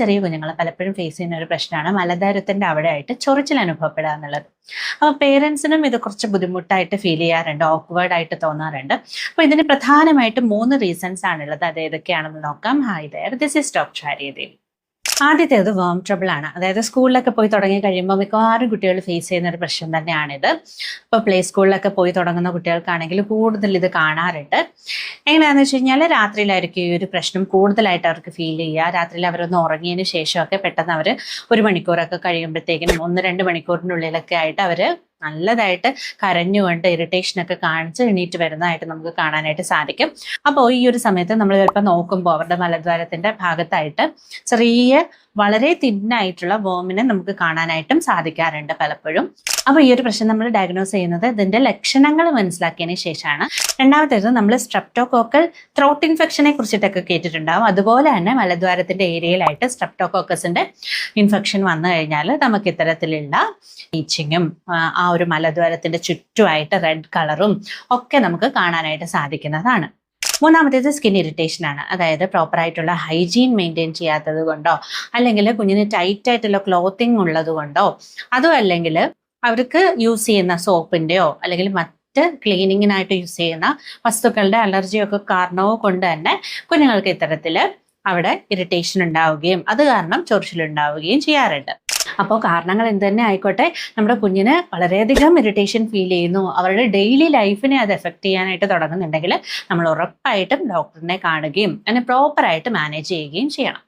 ചെറിയ കുഞ്ഞുങ്ങൾ പലപ്പോഴും ഫേസ് ചെയ്യുന്ന ഒരു പ്രശ്നമാണ് മലദ്വാരത്തിന്റെ അവിടെയായിട്ട് ചൊറിച്ചിൽ അനുഭവപ്പെടുക എന്നുള്ളത്. അപ്പോൾ പേരൻസിനും ഇത് കുറച്ച് ബുദ്ധിമുട്ടായിട്ട് ഫീൽ ചെയ്യാറുണ്ട്, ഓക്വേർഡ് ആയിട്ട് തോന്നാറുണ്ട്. അപ്പോൾ ഇതിന് പ്രധാനമായിട്ടും 3 റീസൺസ് ആണുള്ളത്. അത് ഏതൊക്കെയാണെന്ന് നോക്കാം. Hi there, this is doctor Aryadevi. ആദ്യത്തേത് വേം ട്രബിൾ ആണ്. അതായത് സ്കൂളിലൊക്കെ പോയി തുടങ്ങി കഴിയുമ്പോൾ മിക്കവാറും കുട്ടികൾ ഫേസ് ചെയ്യുന്ന ഒരു പ്രശ്നം തന്നെയാണിത്. ഇപ്പോൾ പ്ലേ സ്കൂളിലൊക്കെ പോയി തുടങ്ങുന്ന കുട്ടികൾക്കാണെങ്കിൽ കൂടുതൽ ഇത് കാണാറുണ്ട്. എങ്ങനെയാണെന്ന് വെച്ച് കഴിഞ്ഞാൽ രാത്രിയിലായിരിക്കും ഈ ഒരു പ്രശ്നം കൂടുതലായിട്ട് അവർക്ക് ഫീൽ ചെയ്യുക. രാത്രിയിൽ അവരൊന്ന് ഉറങ്ങിയതിന് ശേഷമൊക്കെ പെട്ടെന്ന് അവർ 1 മണിക്കൂറൊക്കെ കഴിയുമ്പോഴത്തേക്കിനും 1-2 മണിക്കൂറിനുള്ളിലൊക്കെ ആയിട്ട് അവർ നല്ലതായിട്ട് കരഞ്ഞുകൊണ്ട് ഇറിറ്റേഷനൊക്കെ കാണിച്ച് എണീറ്റ് വരുന്നതായിട്ട് നമുക്ക് കാണാനായിട്ട് സാധിക്കും. അപ്പോൾ ഈ ഒരു സമയത്ത് നമ്മൾ ചിലപ്പോൾ നോക്കുമ്പോൾ അവരുടെ മലദ്വാരത്തിന്റെ ഭാഗത്തായിട്ട് ചെറിയ വളരെ തിന്നായിട്ടുള്ള വേമിനെ നമുക്ക് കാണാനായിട്ടും സാധിക്കാറുണ്ട് പലപ്പോഴും. അപ്പോൾ ഈ ഒരു പ്രശ്നം നമ്മൾ ഡയഗ്നോസ് ചെയ്യുന്നത് ഇതിന്റെ ലക്ഷണങ്ങൾ മനസ്സിലാക്കിയതിന് ശേഷമാണ്. രണ്ടാമത്തേത് നമ്മൾ സ്ട്രെപ്റ്റോകോക്കൽ ത്രോട്ട് ഇൻഫെക്ഷനെ കുറിച്ചിട്ടൊക്കെ കേട്ടിട്ടുണ്ടാവും. അതുപോലെ തന്നെ മലദ്വാരത്തിന്റെ ഏരിയയിലായിട്ട് സ്ട്രെപ്റ്റോകോക്കസിന്റെ ഇൻഫെക്ഷൻ വന്നു കഴിഞ്ഞാൽ നമുക്ക് ഇത്തരത്തിലുള്ള ഈച്ചിങ്ങും ആ ഒരു മലദ്വാരത്തിന്റെ ചുറ്റുമായിട്ട് റെഡ് കളറും ഒക്കെ നമുക്ക് കാണാനായിട്ട് സാധിക്കുന്നതാണ്. മൂന്നാമത്തേത് സ്കിൻ ഇറിറ്റേഷൻ ആണ്. അതായത് പ്രോപ്പറായിട്ടുള്ള ഹൈജീൻ മെയിൻറ്റെയിൻ ചെയ്യാത്തത് കൊണ്ടോ, അല്ലെങ്കിൽ കുഞ്ഞിന് ടൈറ്റ് ആയിട്ടുള്ള ക്ലോത്തിങ് ഉള്ളത് കൊണ്ടോ, അതും അല്ലെങ്കിൽ അവർക്ക് യൂസ് ചെയ്യുന്ന സോപ്പിന്റെയോ അല്ലെങ്കിൽ മറ്റ് ക്ലീനിങ്ങിനായിട്ട് യൂസ് ചെയ്യുന്ന വസ്തുക്കളുടെ അലർജിയൊക്കെ കാരണമോ കൊണ്ട് തന്നെ കുഞ്ഞുങ്ങൾക്ക് ഇത്തരത്തിൽ അവിടെ ഇറിറ്റേഷൻ ഉണ്ടാവുകയും അത് കാരണം ചൊറിച്ചിലുണ്ടാവുകയും ചെയ്യാറുണ്ട്. അപ്പോൾ കാരണങ്ങൾ എന്ത് തന്നെ ആയിക്കോട്ടെ, നമ്മുടെ കുഞ്ഞിന് വളരെയധികം ഇറിറ്റേഷൻ ഫീൽ ചെയ്യുന്നു, അവരുടെ ഡെയിലി ലൈഫിനെ അത് എഫക്ട് ചെയ്യാനായിട്ട് തുടങ്ങുന്നുണ്ടെങ്കിൽ നമ്മൾ ഉറപ്പായിട്ടും ഡോക്ടറിനെ കാണുകയും അതിനെ പ്രോപ്പറായിട്ട് മാനേജ് ചെയ്യുകയും ചെയ്യണം.